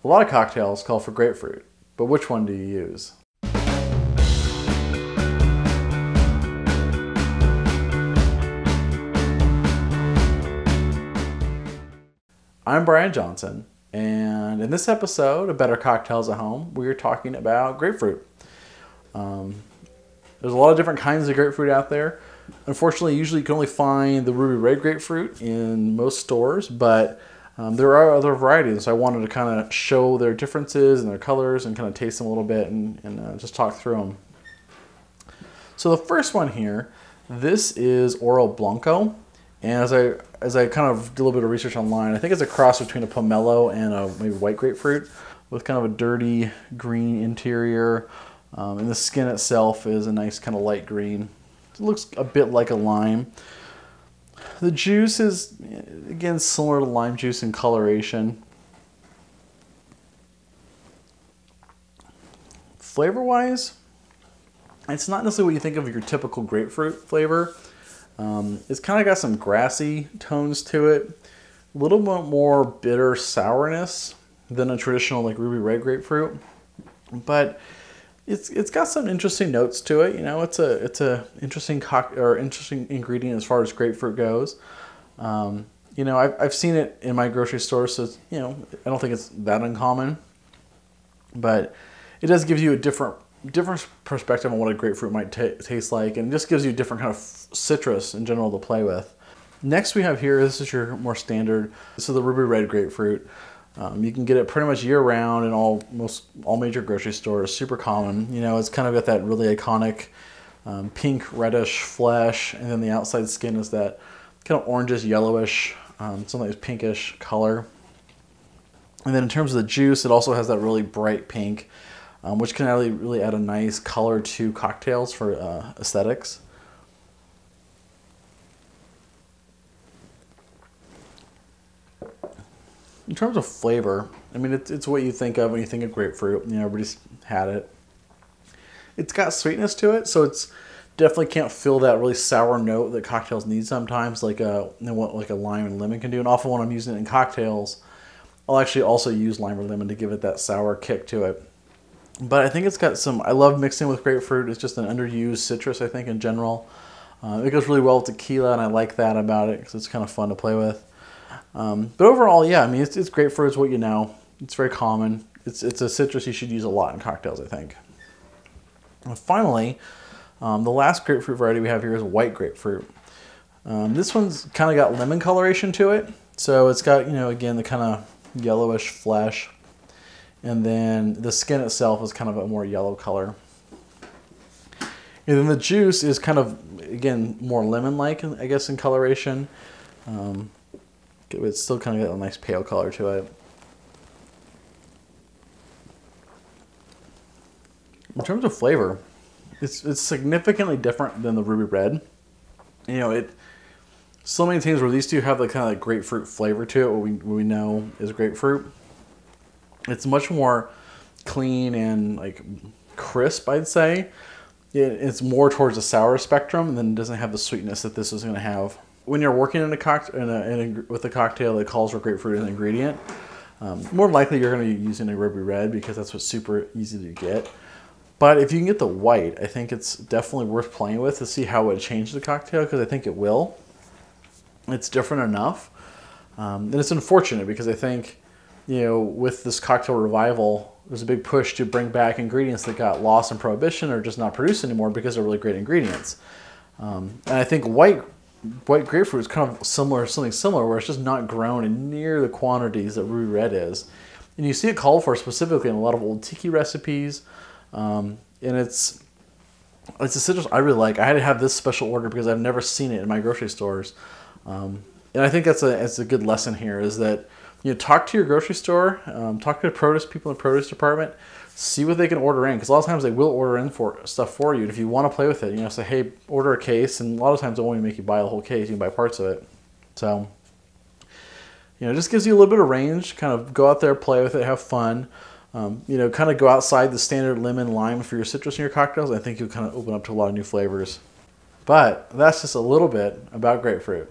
A lot of cocktails call for grapefruit, but which one do you use? I'm Brian Johnson, and in this episode of Better Cocktails at Home, we are talking about grapefruit. There's a lot of different kinds of grapefruit out there. Unfortunately, usually you can only find the ruby red grapefruit in most stores, but there are other varieties. So I wanted to kind of show their differences and their colors and kind of taste them a little bit and just talk through them. So the first one here, this is Oro Blanco. And as I kind of did a little bit of research online, I think it's a cross between a pomelo and a maybe white grapefruit with kind of a dirty green interior. And the skin itself is a nice kind of light green. It looks a bit like a lime. The juice is, again, similar to lime juice in coloration. Flavor-wise, it's not necessarily what you think of your typical grapefruit flavor. It's kind of got some grassy tones to it. A little bit more bitter sourness than a traditional like ruby red grapefruit. But it's got some interesting notes to it. You know, it's a interesting interesting ingredient as far as grapefruit goes. You know, I've seen it in my grocery store, so it's, you know, I don't think it's that uncommon. But it does give you a different perspective on what a grapefruit might taste like, and it just gives you a different kind of citrus in general to play with. Next we have here, this is your more standard. This is the ruby red grapefruit. You can get it pretty much year round in almost all major grocery stores. Super common. You know, it's kind of got that really iconic pink reddish flesh, and then the outside skin is that kind of orangish yellowish, something like pinkish color. And then in terms of the juice, it also has that really bright pink, which can really add a nice color to cocktails for aesthetics. In terms of flavor, I mean, it's what you think of when you think of grapefruit. You know, everybody's had it. It's got sweetness to it, so it's definitely can't feel that really sour note that cocktails need sometimes, like a lime and lemon can do. And often when I'm using it in cocktails, I'll actually also use lime or lemon to give it that sour kick to it. But I think it's got some, I love mixing with grapefruit. It's just an underused citrus, I think, in general. It goes really well with tequila, and I like that about it because it's kind of fun to play with. But overall, yeah, I mean, it's grapefruit. It's what you know. It's very common. It's a citrus you should use a lot in cocktails, I think. And finally, the last grapefruit variety we have here is white grapefruit. This one's kind of got lemon coloration to it. So it's got, you know, again, the kind of yellowish flesh. And then the skin itself is kind of a more yellow color. And then the juice is kind of, again, more lemon-like, I guess, in coloration. It's still kind of got a nice pale color to it. In terms of flavor, it's significantly different than the ruby red. You know, so many things where these two have the kind of like grapefruit flavor to it, what we know is grapefruit. It's much more clean and like crisp, I'd say. It's more towards the sour spectrum, and then it doesn't have the sweetness that this is going to have. When you're working in with a cocktail that calls for grapefruit as an ingredient, more likely you're going to be using a ruby red because that's what's super easy to get. But if you can get the white, I think it's definitely worth playing with to see how it changes the cocktail, because I think it will. It's different enough. And it's unfortunate because I think, you know, with this cocktail revival, there's a big push to bring back ingredients that got lost in Prohibition or just not produced anymore because they're really great ingredients. And I think white grapefruit is kind of something similar, where it's just not grown in near the quantities that ruby red is. And you see it called for specifically in a lot of old tiki recipes. And it's a citrus I really like. I had to have this special order because I've never seen it in my grocery stores. And I think that's a good lesson here, is that, you know, talk to your grocery store, talk to the people in the produce department, see what they can order in, because a lot of times they will order in for stuff for you. And if you want to play with it, you know, say, hey, order a case, and a lot of times they won't even make you buy the whole case, you can buy parts of it. So, you know, it just gives you a little bit of range. Kind of go out there, play with it, have fun. You know, kind of go outside the standard lemon lime for your citrus in your cocktails. I think you'll kind of open up to a lot of new flavors. But that's just a little bit about grapefruit.